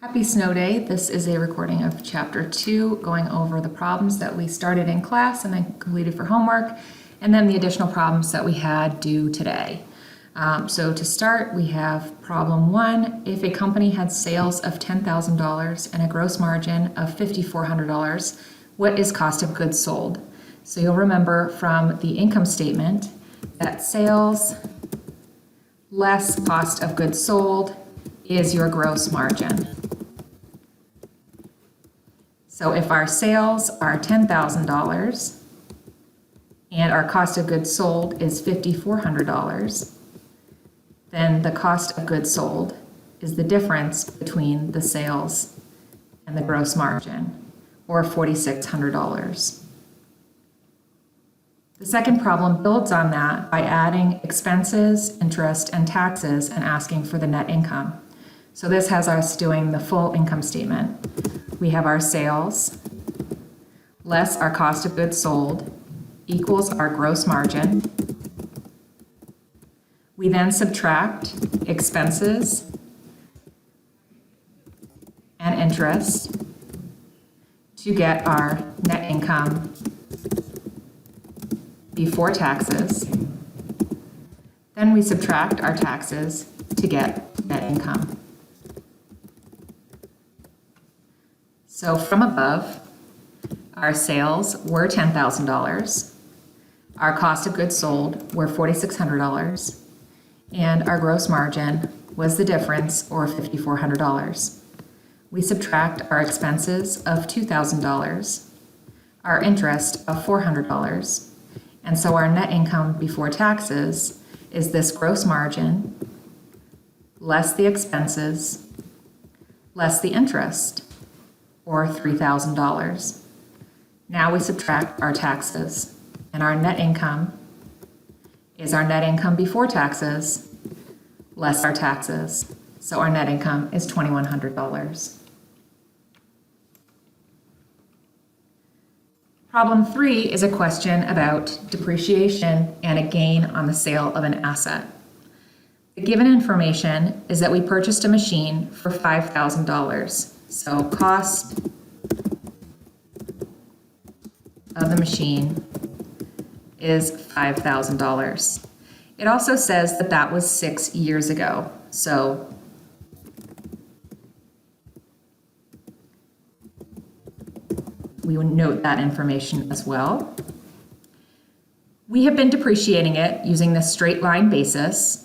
Happy Snow Day. This is a recording of Chapter 2, going over the problems that we started in class and then completed for homework, and then the additional problems that we had due today. So to start, we have problem 1. If a company had sales of $10,000 and a gross margin of $5,400, what is cost of goods sold? So you'll remember from the income statement that sales less cost of goods sold is your gross margin. So if our sales are $10,000 and our cost of goods sold is $5,400, then the cost of goods sold is the difference between the sales and the gross margin, or $4,600. The second problem builds on that by adding expenses, interest, and taxes and asking for the net income. So this has us doing the full income statement. We have our sales less our cost of goods sold equals our gross margin. We then subtract expenses and interest to get our net income before taxes. Then we subtract our taxes to get net income. So from above, our sales were $10,000, our cost of goods sold were $4,600, and our gross margin was the difference, or $5,400. We subtract our expenses of $2,000, our interest of $400, and so our net income before taxes is this gross margin less the expenses less the interest, or $3,000. Now we subtract our taxes, and our net income is our net income before taxes less our taxes. So our net income is $2,100. Problem 3 is a question about depreciation and a gain on the sale of an asset. The given information is that we purchased a machine for $5,000. So cost of the machine is $5,000. It also says that that was 6 years ago. So we would note that information as well. We have been depreciating it using the straight line basis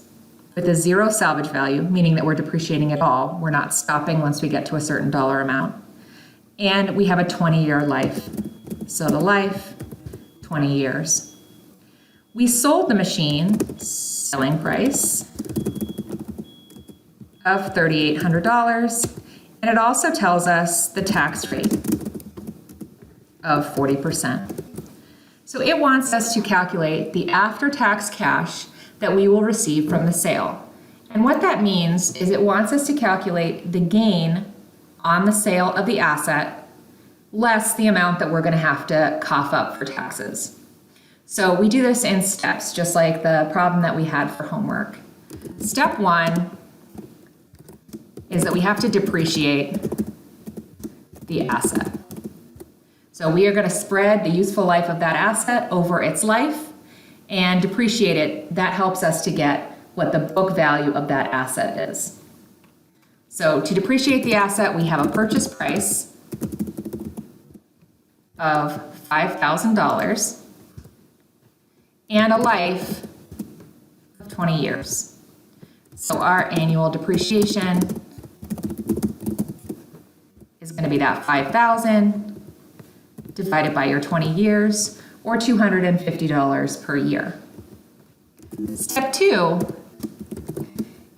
with a zero salvage value, meaning that we're depreciating it all. We're not stopping once we get to a certain dollar amount. And we have a 20-year life. So the life, 20 years. We sold the machine, selling price of $3,800, and it also tells us the tax rate of 40%. So it wants us to calculate the after-tax cash that we will receive from the sale. And what that means is it wants us to calculate the gain on the sale of the asset less the amount that we're going to have to cough up for taxes. So we do this in steps, just like the problem that we had for homework. Step 1 is that we have to depreciate the asset. So we are going to spread the useful life of that asset over its life and depreciate it. That helps us to get what the book value of that asset is. So to depreciate the asset, we have a purchase price of $5,000 and a life of 20 years. So our annual depreciation is going to be that $5,000 divided by your 20 years, or $250 per year. Step 2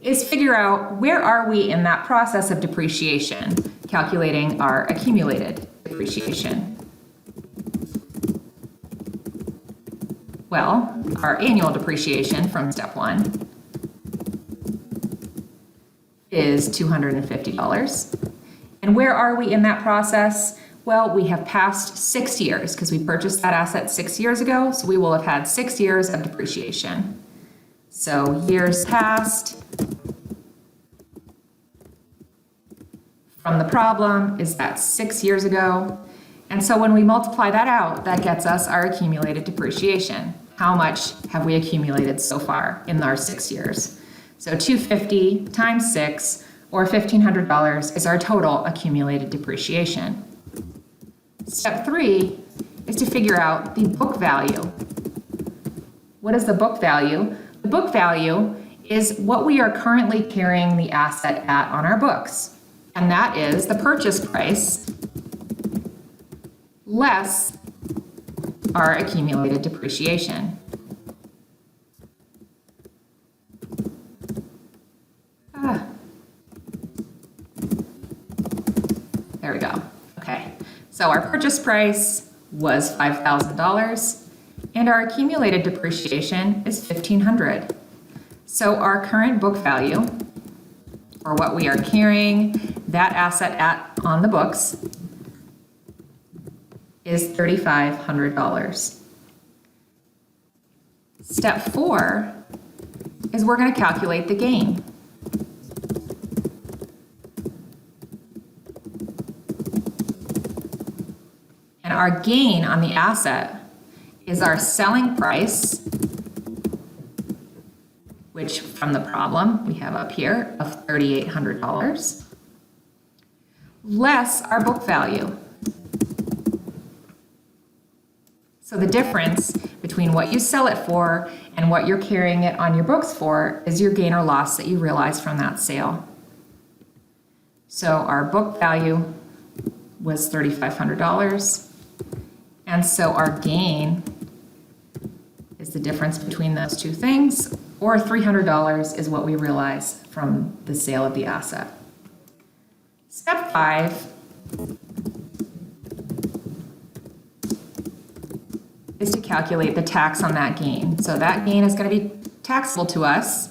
is figure out where are we in that process of depreciation, calculating our accumulated depreciation. Well, our annual depreciation from step 1 is $250. And where are we in that process? Well, we have passed 6 years because we purchased that asset 6 years ago, so we will have had 6 years of depreciation. So years past, from the problem is that 6 years ago. And so when we multiply that out, that gets us our accumulated depreciation. How much have we accumulated so far in our 6 years? So 250 times 6, or $1,500, is our total accumulated depreciation. Step 3 is to figure out the book value. What is the book value? The book value is what we are currently carrying the asset at on our books. And that is the purchase price less our accumulated depreciation. There we go. Okay, so our purchase price was $5,000 and our accumulated depreciation is $1,500. So our current book value, or what we are carrying that asset at on the books, is $3,500. Step 4 is we're going to calculate the gain. And our gain on the asset is our selling price, which from the problem we have up here of $3,800, less our book value. So the difference between what you sell it for and what you're carrying it on your books for is your gain or loss that you realize from that sale. So our book value was $3,500, and so our gain is the difference between those two things, or $300 is what we realize from the sale of the asset. Step 5 is to calculate the tax on that gain. So that gain is going to be taxable to us,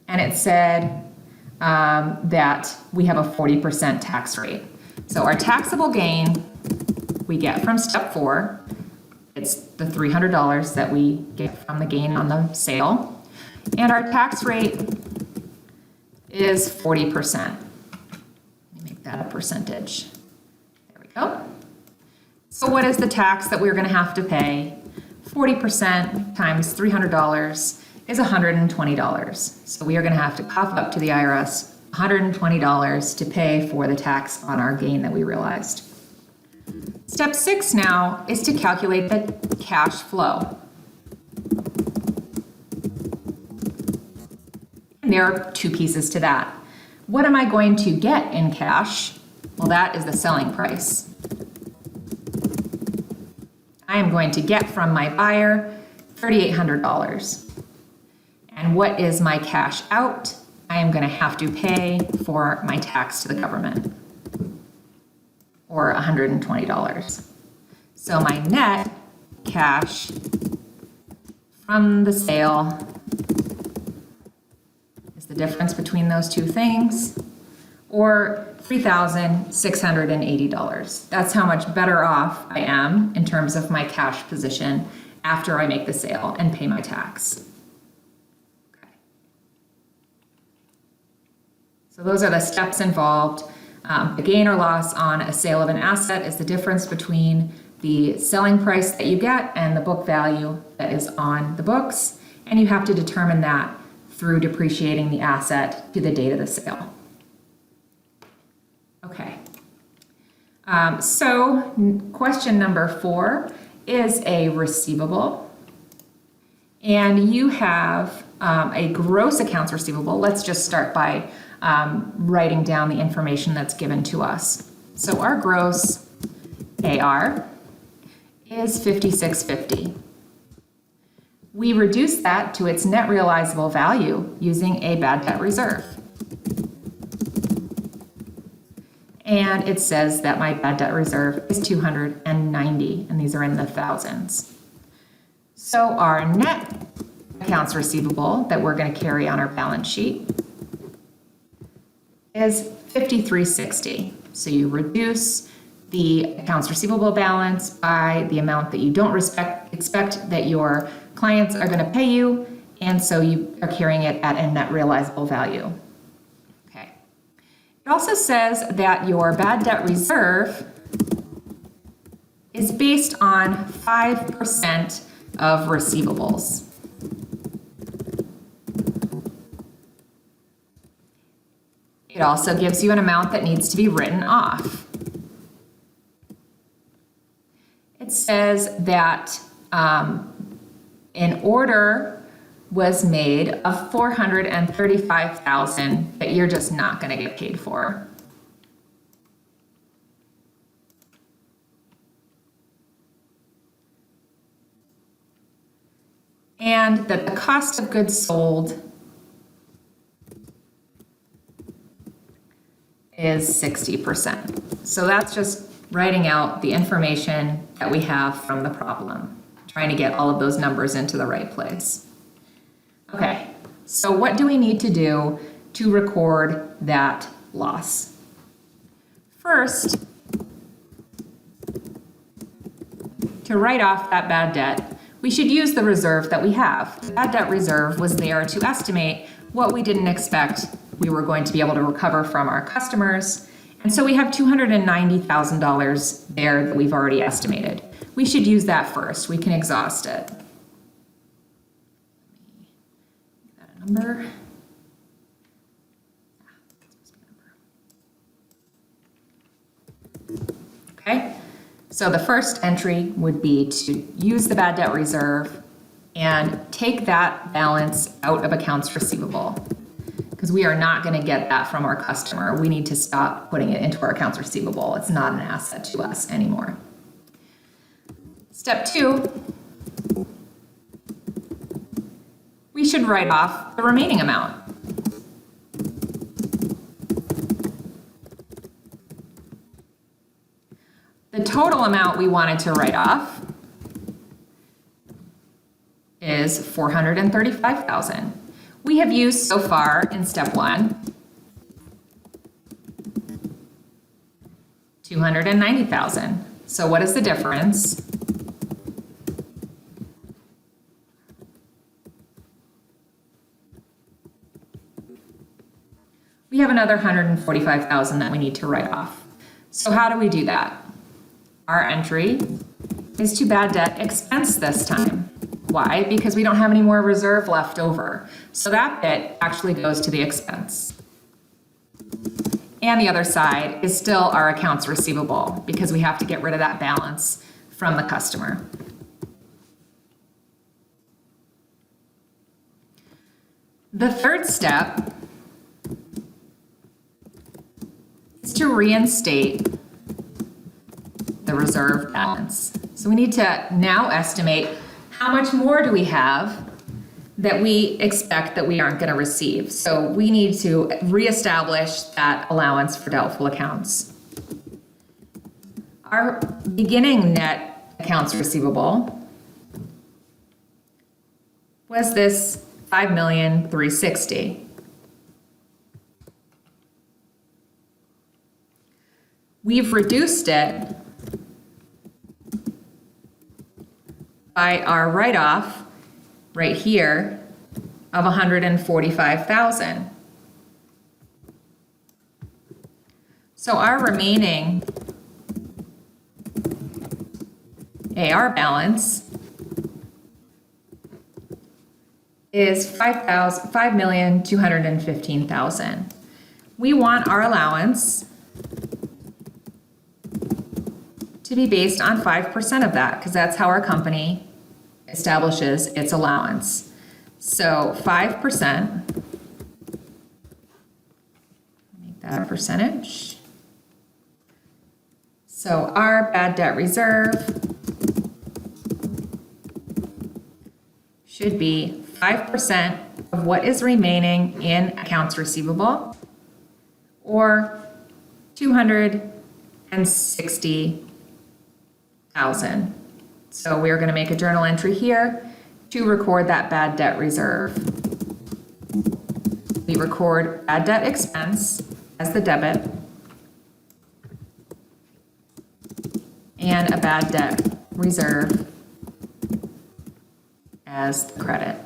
and it said that we have a 40% tax rate. So our taxable gain we get from step 4, it's the $300 that we get from the gain on the sale, and our tax rate is 40%. Let me make that a percentage. There we go. So what is the tax that we're going to have to pay? 40% times $300 is $120. So we are going to have to cough up to the IRS $120 to pay for the tax on our gain that we realized. Step 6 now is to calculate the cash flow. And there are two pieces to that. What am I going to get in cash? Well, that is the selling price. I am going to get from my buyer $3,800. And what is my cash out? I am going to have to pay for my tax to the government, or $120. So my net cash from the sale is the difference between those two things, or $3,680. That's how much better off I am in terms of my cash position after I make the sale and pay my tax. Okay. So those are the steps involved. The gain or loss on a sale of an asset is the difference between the selling price that you get and the book value that is on the books, and you have to determine that through depreciating the asset to the date of the sale. Okay, so question number 4 is a receivable, and you have a gross accounts receivable. Let's just start by writing down the information that's given to us. So our gross AR is $56.50. We reduce that to its net realizable value using a bad debt reserve. And it says that my bad debt reserve is $290, and these are in the thousands. So our net accounts receivable that we're going to carry on our balance sheet is $53.60. So you reduce the accounts receivable balance by the amount that you don't expect that your clients are going to pay you, and so you are carrying it at a net realizable value. Okay. It also says that your bad debt reserve is based on 5% of receivables. It also gives you an amount that needs to be written off. It says that an order was made of $435,000 that you're just not going to get paid for. And that the cost of goods sold is 60%. So that's just writing out the information that we have from the problem, trying to get all of those numbers into the right place. Okay, so what do we need to do to record that loss? First, to write off that bad debt, we should use the reserve that we have. The bad debt reserve was there to estimate what we didn't expect we were going to be able to recover from our customers. And so we have $290,000 there that we've already estimated. We should use that first. We can exhaust it. Make that a number. Okay, so the first entry would be to use the bad debt reserve and take that balance out of accounts receivable, because we are not going to get that from our customer. We need to stop putting it into our accounts receivable. It's not an asset to us anymore. Step 2, we should write off the remaining amount. The total amount we wanted to write off is $435,000. We have used so far in step 1 $290,000. So what is the difference? We have another $145,000 that we need to write off. So how do we do that? Our entry is to bad debt expense this time. Why? Because we don't have any more reserve left over. So that bit actually goes to the expense. And the other side is still our accounts receivable, because we have to get rid of that balance from the customer. The third step is to reinstate the reserve balance. So we need to now estimate how much more do we have that we expect that we aren't going to receive. So we need to reestablish that allowance for doubtful accounts. Our beginning net accounts receivable was this $5,360,000. We've reduced it by our write-off right here of $145,000. So our remaining AR balance is $5,215,000. We want our allowance to be based on 5% of that, because that's how our company establishes its allowance. So 5%, make that a percentage. So our bad debt reserve should be 5% of what is remaining in accounts receivable, or $260,000. So we're going to make a journal entry here to record that bad debt reserve. We record bad debt expense as the debit and a bad debt reserve as the credit.